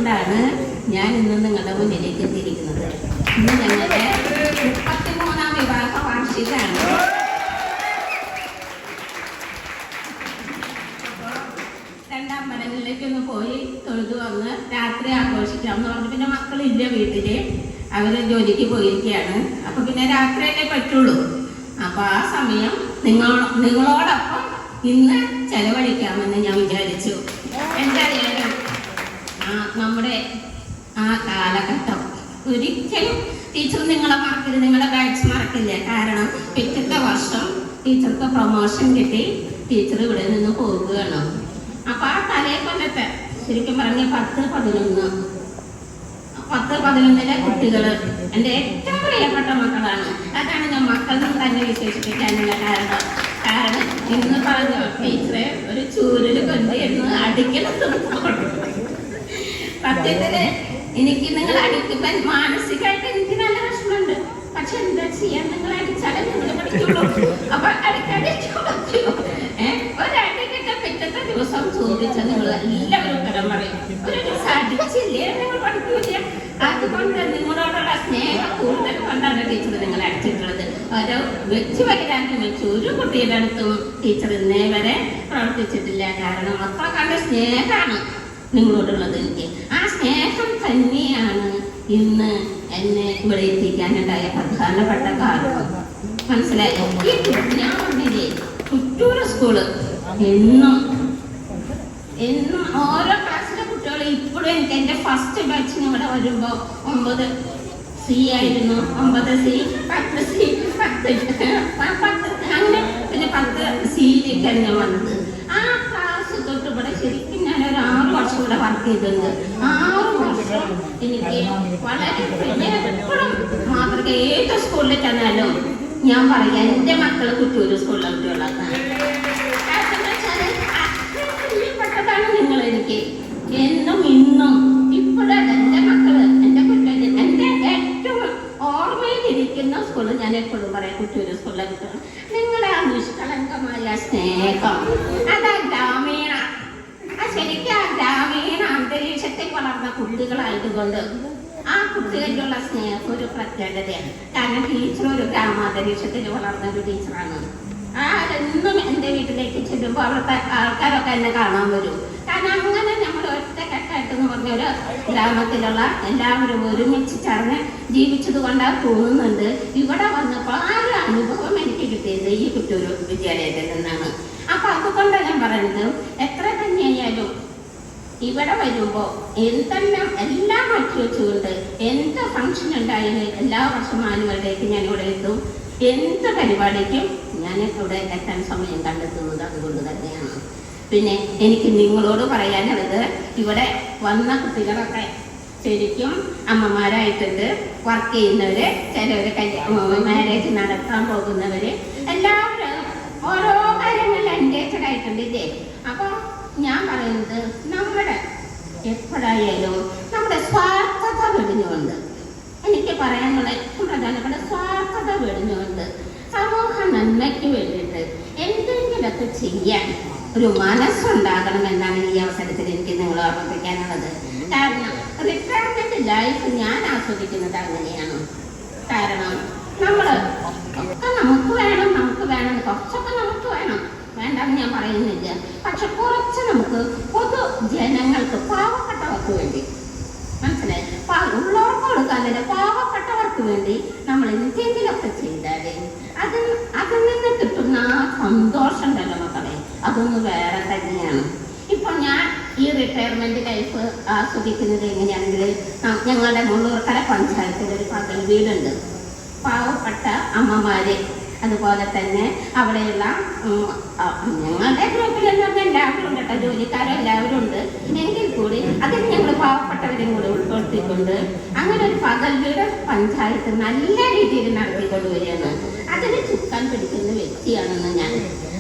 കൊണ്ടാണ് ഞാൻ ഇന്ന് നിങ്ങളുടെ മുന്നിലേക്ക് എത്തിയിരിക്കുന്നത്. ഇന്ന് ഞങ്ങളുടെ 33ാം വിവാഹ വാർഷികമാണ്. രണ്ടാം മടങ്ങളിലേക്കൊന്ന് പോയി തൊഴുതു വന്ന് രാത്രി ആഘോഷിക്കാമെന്ന് പറഞ്ഞു. പിന്നെ മക്കളില്ല വീട്ടില്, അവര് ജോലിക്ക് പോയിരിക്കുകയാണ്. അപ്പൊ പിന്നെ രാത്രിയല്ലേ പറ്റുള്ളൂ. അപ്പൊ ആ സമയം നിങ്ങളോടൊപ്പം ഇന്ന് ചെലവഴിക്കാമെന്ന് ഞാൻ വിചാരിച്ചു. എന്തായാലും നമ്മുടെ ആ കാലഘട്ടം ഒരിക്കലും ടീച്ചർ നിങ്ങളെ മറക്കില്ല, നിങ്ങളെ ബാച്ച് മറക്കില്ല. കാരണം പിറ്റത്തെ വർഷം ടീച്ചർക്ക് പ്രൊമോഷൻ കിട്ടി, ടീച്ചർ ഇവിടെ നിന്ന് പോകുകയാണ്. അപ്പൊ ആ തലേ കൊല്ലത്തെ ശരിക്കും പറഞ്ഞ 10-11 കുട്ടികള് എൻ്റെ ഏറ്റവും പ്രിയപ്പെട്ട മക്കളാണ്. അതാണ് ഞാൻ മക്കളിൽ തന്നെ വിശേഷിപ്പിക്കാനുള്ള കാരണം ഇന്ന് പറഞ്ഞു ടീച്ചറെ ഒരു ചൂരില് കൊണ്ട് എന്ന് അടിക്കുന്നത്. സത്യത്തില് എനിക്ക് നിങ്ങൾ അടിക്കുമ്പോൾ മാനസികമായിട്ട് എനിക്ക് നല്ല വിഷമമുണ്ട്. പക്ഷെ എന്താ ചെയ്യാൻ, നിങ്ങൾ അടിച്ചാലേ നിങ്ങൾ പഠിക്കുള്ളൂ. അപ്പൊ അടിക്കടിച്ചു ഒരടിക്കൊക്കെ പിറ്റത്തെ ദിവസം ചോദിച്ചാൽ നിങ്ങൾ എല്ലാവരും ഉത്തരം പറയും. ഒരു ദിവസം അടിച്ചില്ലേ നിങ്ങൾ പഠിക്കൂല. അതുകൊണ്ട് നിങ്ങളോടുള്ള സ്നേഹം കൂടുതൽ കൊണ്ടാണ് ടീച്ചർ നിങ്ങളെ അടിച്ചിട്ടുള്ളത്. ഓരോ വെച്ച് വരാനും വെച്ച് ഒരു കുട്ടിയുടെ അടുത്തും ടീച്ചർ ഇന്നേ വരെ പ്രവർത്തിച്ചിട്ടില്ല. കാരണം അത്ര കണ്ട സ്നേഹമാണ് നിങ്ങളോടുള്ളത് എനിക്ക്. ആ സ്നേഹം തന്നെയാണ് ഇന്ന് എന്നെ ഇവിടെ എത്തിക്കാനുണ്ടായ പ്രധാനപ്പെട്ട കാരണം. മനസ്സിലായോ? ഈ ഞാൻ പറഞ്ഞില്ലേ, കുറ്റൂർ സ്കൂള് എന്നും ഓരോ ക്ലാസ്സിലെ കുട്ടികൾ ഇപ്പോഴും എനിക്ക് എൻ്റെ ഫസ്റ്റ് ബാച്ചിന് ഇവിടെ വരുമ്പോൾ 9C ആയിരുന്നു, 9C, 10C, 10 അങ്ങനെ പിന്നെ 10Cയിലേക്കാണ് ഞാൻ വന്നത്. ആ ക്ലാസ് തൊട്ട് ഇവിടെ ശരിക്കും ഞാനൊരു 6 വർഷം ഇവിടെ വർക്ക് ചെയ്തിട്ടുണ്ട്. 6 വർഷം എനിക്ക് വളരെ എപ്പോഴും മാതൃക ഏത് സ്കൂളിൽ ചെന്നാലും ഞാൻ പറയാം എൻ്റെ മക്കൾ കുറ്റൂർ സ്കൂളിലെ കുട്ടികളാണ്. പ്രിയപ്പെട്ടതാണ് നിങ്ങൾ എനിക്ക് എന്നും ഇന്നും. ഇപ്പോഴല്ല എൻ്റെ മക്കള് എൻ്റെ കുട്ടികൾ എൻ്റെ ഏറ്റവും ഓർമ്മയിലിരിക്കുന്ന സ്കൂള് ഞാൻ എപ്പോഴും പറയാം കുറ്റൂർ സ്കൂളിലെ കുട്ടികൾ. നിങ്ങളെ ആ നിഷ്കളങ്കമായ സ്നേഹം അതാ ഗ്രാമീണ ശരിക്കും ആ ഗ്രാമീണ അന്തരീക്ഷത്തിൽ വളർന്ന കുട്ടികളായതുകൊണ്ട് ആ കുട്ടികളിലുള്ള സ്നേഹം ഒരു പ്രത്യേകതയാണ്. കാരണം ടീച്ചർ ഒരു ഗ്രാമാന്തരീക്ഷത്തിൽ വളർന്ന ഒരു ടീച്ചറാണ്. ആരെന്നും എൻ്റെ വീട്ടിലേക്ക് ചെല്ലുമ്പോൾ അവിടുത്തെ ആൾക്കാരൊക്കെ എന്നെ കാണാൻ വരും. കാരണം അങ്ങനെ നമ്മൾ ഒറ്റക്കെട്ടായിട്ടെന്ന് പറഞ്ഞ ഒരു ഗ്രാമത്തിലുള്ള എല്ലാവരും ഒരുമിച്ച് ചേർന്ന് ജീവിച്ചത് കൊണ്ടാണ് തോന്നുന്നുണ്ട്. ഇവിടെ വന്നപ്പോൾ ആ ഒരു അനുഭവം എനിക്ക് കിട്ടിയത് ഈ കുറ്റൂർ വിദ്യാലയത്തിൽ നിന്നാണ്. അപ്പൊ അതുകൊണ്ടാണ് ഞാൻ പറയുന്നത്, എത്ര തന്നെയായാലും ഇവിടെ വരുമ്പോൾ എന്തെല്ലാം എല്ലാം മാറ്റി വെച്ചുകൊണ്ട് എന്ത് ഫംഗ്ഷൻ ഉണ്ടായാലും എല്ലാ വർഷവും ആനുവലിലേക്ക് ഞാൻ ഇവിടെ എത്തും. എന്ത് പരിപാടിക്കും ഞാൻ ഇവിടെ എത്താൻ സമയം കണ്ടെത്തുന്നത് അതുകൊണ്ട് തന്നെയാണ്. പിന്നെ എനിക്ക് നിങ്ങളോട് പറയാനുള്ളത്, ഇവിടെ വന്ന കുട്ടികളൊക്കെ ശരിക്കും അമ്മമാരായിട്ടുണ്ട്, വർക്ക് ചെയ്യുന്നവര്, ചിലവര് മാരേജ് നടത്താൻ പോകുന്നവര്, എല്ലാവരും ഓരോ കാര്യങ്ങളിൽ എൻഗേജഡ് ആയിട്ടുണ്ട് ഇല്ലേ. അപ്പൊ ഞാൻ പറയുന്നത്, നമ്മുടെ എപ്പോഴായാലും നമ്മുടെ സ്വാർത്ഥത വെടിഞ്ഞുകൊണ്ട്, എനിക്ക് പറയാനുള്ള ഏറ്റവും പ്രധാനപ്പെട്ട സ്വാർത്ഥത വെടിഞ്ഞുകൊണ്ട് സമൂഹ നന്മയ്ക്ക് വേണ്ടിയിട്ട് എന്തെങ്കിലുമൊക്കെ ചെയ്യാൻ ഒരു മനസ്സുണ്ടാകണമെന്നാണ് ഈ അവസരത്തിൽ എനിക്ക് നിങ്ങൾ ഓർമ്മിപ്പിക്കാനുള്ളത്. കാരണം റിട്ടയർമെന്റ് ലൈഫ് ഞാൻ ആസ്വദിക്കുന്നത് അങ്ങനെയാണ്. കാരണം ഒക്കെ നമുക്ക് വേണം കുറച്ചൊക്കെ നമുക്ക് വേണം, വേണ്ടെന്ന് ഞാൻ പറയുന്നില്ല. പക്ഷെ കുറച്ച് നമുക്ക് പൊതു ജനങ്ങൾക്ക്, പാവപ്പെട്ടവർക്ക് വേണ്ടി, മനസ്സിലായി, ഉള്ളവർക്ക് കൊടുക്കാനില്ല, പാവപ്പെട്ടവർക്ക് വേണ്ടി നമ്മൾ എന്തെങ്കിലുമൊക്കെ ചെയ്താൽ അതിൽ നിന്ന് കിട്ടുന്ന ആ സന്തോഷം ഉണ്ടല്ലോ മക്കളെ, അതൊന്ന് വേറെ തന്നെയാണ്. ഇപ്പൊ ഞാൻ ഈ റിട്ടയർമെന്റ് ലൈഫ് ആസ്വദിക്കുന്നത് എങ്ങനെയാണെങ്കിൽ, ഞങ്ങളുടെ മുള്ളൂർക്കര പഞ്ചായത്തിൽ ഒരു പകൽ വീടുണ്ട്. പാവപ്പെട്ട അമ്മമാര്, അതുപോലെ തന്നെ അവിടെയുള്ള ഞങ്ങളുടെ ഗ്രൂപ്പിലെന്ന് പറഞ്ഞാൽ എല്ലാവരും ഉണ്ട് കേട്ടോ, ജോലിക്കാരും എല്ലാവരും ഉണ്ട്. എങ്കിൽ കൂടി അതിൽ ഞങ്ങൾ പാവപ്പെട്ടവരെയും കൂടി ഉൾപ്പെടുത്തിക്കൊണ്ട് അങ്ങനെ ഒരു പകൽ വീട് പഞ്ചായത്ത് നല്ല രീതിയിൽ നടത്തിക്കൊണ്ട് വരികയാണ്. അതിന് ചുക്കാൻ പിടിക്കുന്ന വ്യക്തിയാണെന്ന് ഞാൻ.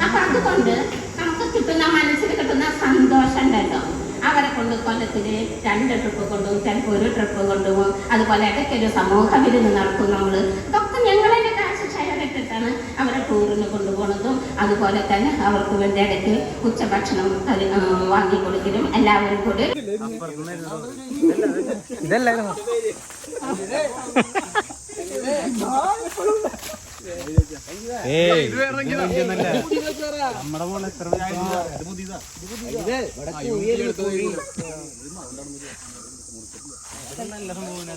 അപ്പൊ അതുകൊണ്ട് നമുക്ക് കിട്ടുന്ന, മനസ്സിൽ കിട്ടുന്ന സന്തോഷം ഉണ്ടല്ലോ. അവരെ കൊണ്ട് കൊല്ലത്തിന് 2 ട്രിപ്പ് കൊണ്ടുപോകും, ചിലപ്പോൾ 1 ട്രിപ്പ് കൊണ്ടുപോകും. അതുപോലെ ഇടയ്ക്ക് ഒരു സമൂഹ വിരുന്ന് നടക്കും. ഇതൊക്കെ ഞങ്ങളതിൻ്റെ കാശ് ഷെയറിട്ടിട്ടാണ് അവരെ ടൂറിന് കൊണ്ടുപോകുന്നതും. അതുപോലെ തന്നെ അവർക്ക് വേണ്ടി ഇടയ്ക്ക് ഉച്ചഭക്ഷണം വാങ്ങിക്കൊടുക്കലും എല്ലാവരും കൂടി ഇതല്ലായിരുന്നു നമ്മുടെ പോലെ എത്ര നല്ല സംഭവം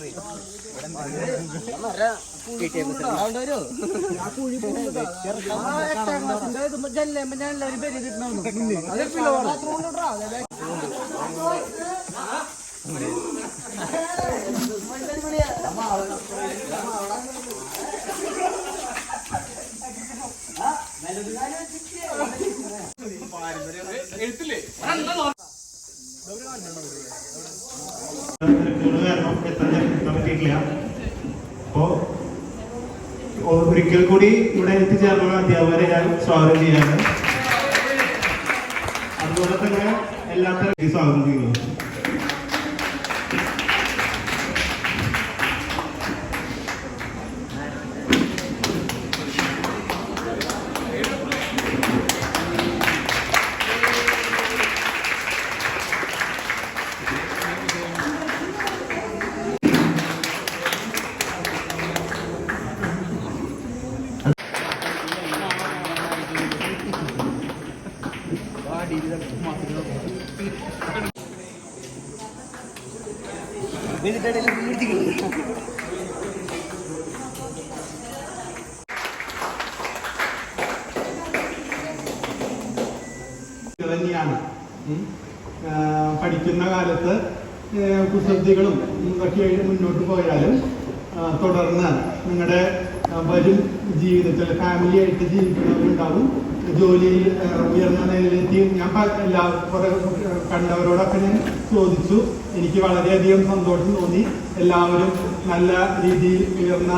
അപ്പോ ഒരിക്കൽ കൂടി ഇവിടെ എത്തിച്ചേർന്ന അധ്യാപകരെ ഞാൻ സ്വാഗതം ചെയ്യാണ്. അതുപോലെ തന്നെ എല്ലാത്തരം സ്വാഗതം ചെയ്യുന്നു. തന്നെയാണ് പഠിക്കുന്ന കാലത്ത് കുസൃതികളും ഇതൊക്കെ മുന്നോട്ട് പോയാലും തുടർന്ന് നിങ്ങളുടെ വരും ജീവിതത്തിൽ ഫാമിലി ആയിട്ട് ജീവിക്കുന്നവരുണ്ടാവും. ജോലിയിൽ ഉയർന്ന നിലയിലെത്തിയും ഞാൻ കുറെ കണ്ടവരോടൊക്കെ ഞാൻ ചോദിച്ചു. എനിക്ക് വളരെയധികം സന്തോഷം തോന്നി. എല്ലാവരും നല്ല രീതിയിൽ ഉയർന്ന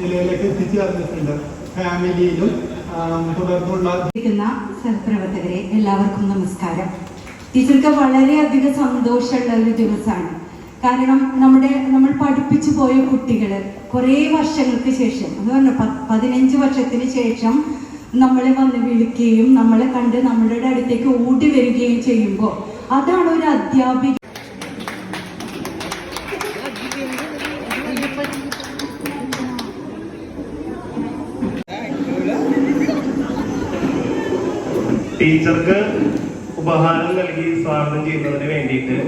നിലയിലേക്ക് എത്തിച്ചേർന്നിട്ടുണ്ട്. ഫാമിലിയിലും തുടർന്നുള്ള സഹപ്രവർത്തകരെ എല്ലാവർക്കും നമസ്കാരം. ടീച്ചർക്ക് വളരെയധികം സന്തോഷമുള്ള ഒരു ദിവസമാണ്. കാരണം നമ്മൾ പഠിപ്പിച്ചു പോയ കുട്ടികൾ കുറേ വർഷങ്ങൾക്ക് ശേഷം, അത് പറഞ്ഞ 15 വർഷത്തിന് ശേഷം നമ്മളെ വന്ന് വിളിക്കുകയും നമ്മളെ കണ്ട് നമ്മളുടെ അടുത്തേക്ക് ഓടി വരികയും ചെയ്യുമ്പോൾ അതാണ് ഒരു അധ്യാപിക. ടീച്ചർക്ക് ഉപഹാരം നൽകി സ്വാഗതം ചെയ്യുന്നതിന് വേണ്ടിയിട്ട്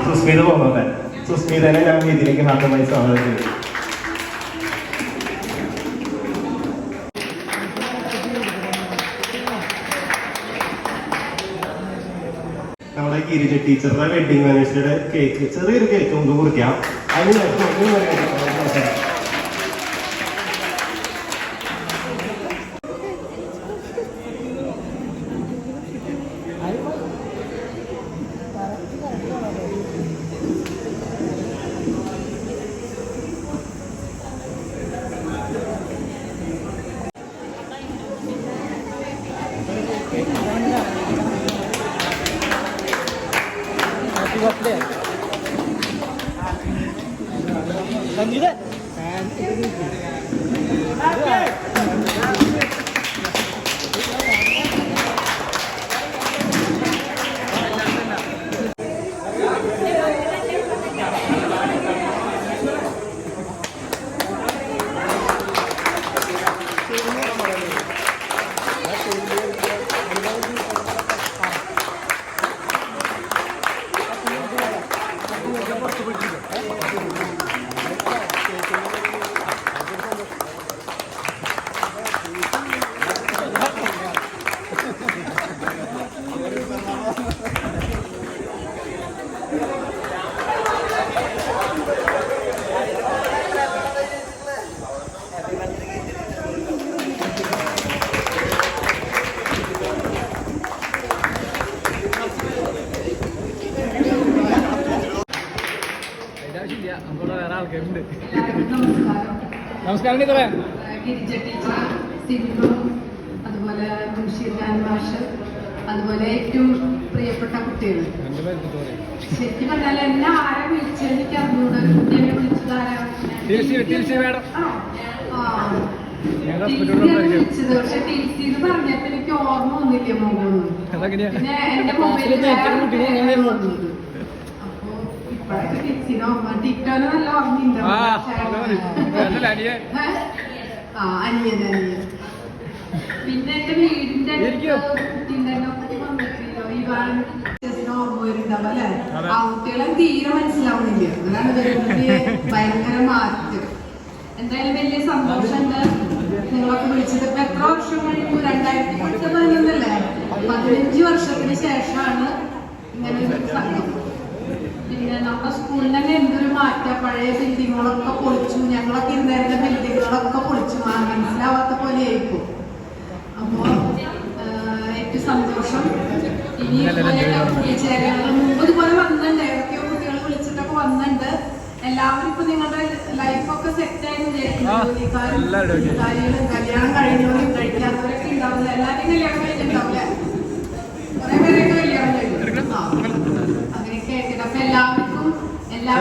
സുസ്മിത പോകുന്നത്. സുസ്മിതനെ ഞാൻ ഇതിലേക്ക് ഹാർദമായി സ്വാഗതം ചെയ്തു. നമ്മുടെ ഗിരിജ ടീച്ചറുടെ വെഡിങ് ആനിവേഴ്സറിയുടെ കേക്ക്, ചെറിയൊരു കേക്ക് നമുക്ക് കുറിക്കാം. അതിന് നമസ്കാരം ടീച്ചറെ. ഗിരിജ ടീച്ചർ, സിബിനു, അതുപോലെ മുൻഷീർഖാൻ മാഷ്, അതുപോലെ ഏറ്റവും പ്രിയപ്പെട്ട കുട്ടികൾ. ശരിക്കും പറഞ്ഞാൽ എന്നെ ആരെ വിളിച്ചത് എനിക്ക് അറിഞ്ഞൂടെ. കുട്ടിയെ വിളിച്ചത് ആരാ? വിളിച്ചത്. പക്ഷെ ടീച്ചി എന്ന് പറഞ്ഞപ്പോ എനിക്ക് ഓർമ്മ ഒന്നുമില്ല മുഖമൊന്നും. പിന്നെ എന്റെ മൊബൈലിൽ അപ്പൊ ഇപ്പഴൊക്കെ ടീച്ചിനെ ഓർമ്മ. ടിക്കോനെ നല്ല ഓർമ്മയുണ്ട്. അനിയൻ. പിന്നെ എന്റെ വീടിന്റെ കുട്ടീന്റെ വന്നിട്ടില്ലോ ഇവാൻ ഓർമ്മ വരുന്നുണ്ടാവും അല്ലെ? ആൺകുട്ടികളെ തീരെ മനസ്സിലാവുന്നില്ല. അതാണ് ഭയങ്കര മാറ്റം. എന്തായാലും വലിയ സന്തോഷമുണ്ട് നിങ്ങളൊക്കെ വിളിച്ചത്. ഇപ്പൊ എത്ര വർഷം കഴിഞ്ഞു? 2011 15 വർഷത്തിന് ശേഷമാണ് ഇങ്ങനെ ഒരു സംഭവം. പിന്നെ നമ്മുടെ സ്കൂളിൽ തന്നെ എന്തൊരു മാറ്റം. പഴയ ബിൽഡിങ്ങുകളൊക്കെ പൊളിച്ചു. ഞങ്ങളൊക്കെ ഇരുന്നിരുന്ന ബിൽഡിങ്ങുകളൊക്കെ പൊളിച്ചു. മനസ്സിലാവാത്ത പോലെ ആയിരിക്കും. അപ്പോ ഏറ്റവും സന്തോഷം. ഇനി മുമ്പ് ഇതുപോലെ വന്നിട്ടുണ്ട്. ഏതൊക്കെയോ കുട്ടികൾ വിളിച്ചിട്ടൊക്കെ വന്നിട്ടുണ്ട്. എല്ലാവരും ഇപ്പൊ നിങ്ങളുടെ ലൈഫൊക്കെ സെറ്റ് ആയി വിചാരിക്കുന്നു. കല്യാണം കഴിഞ്ഞവരും കഴിക്കാത്തവരൊക്കെ ഉണ്ടാവില്ല. എല്ലാവരും കല്യാണം കഴിഞ്ഞിട്ടുണ്ടാവില്ല. കുറെ പേരൊക്കെ കല്യാണം കഴിഞ്ഞു. അങ്ങനെയൊക്കെ ആയിട്ട് അപ്പൊ എല്ലാവർക്കും എല്ലാ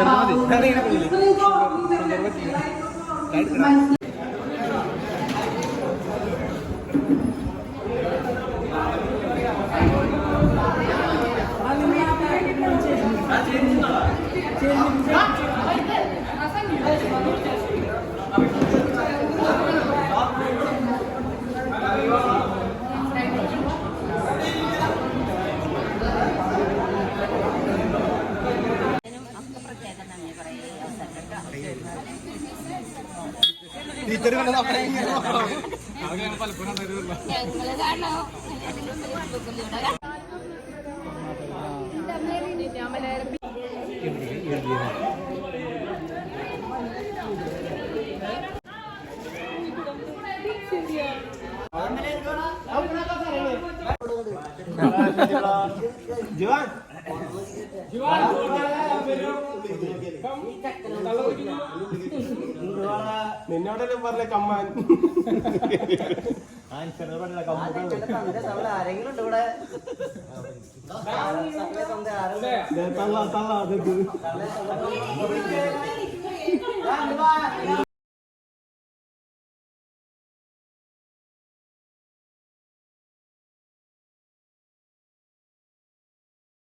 നിന്നോടല്ലേ പറഞ്ഞ കമ്മാൻ. ആരെങ്കിലും ഉണ്ട് ഇവിടെ? തള്ള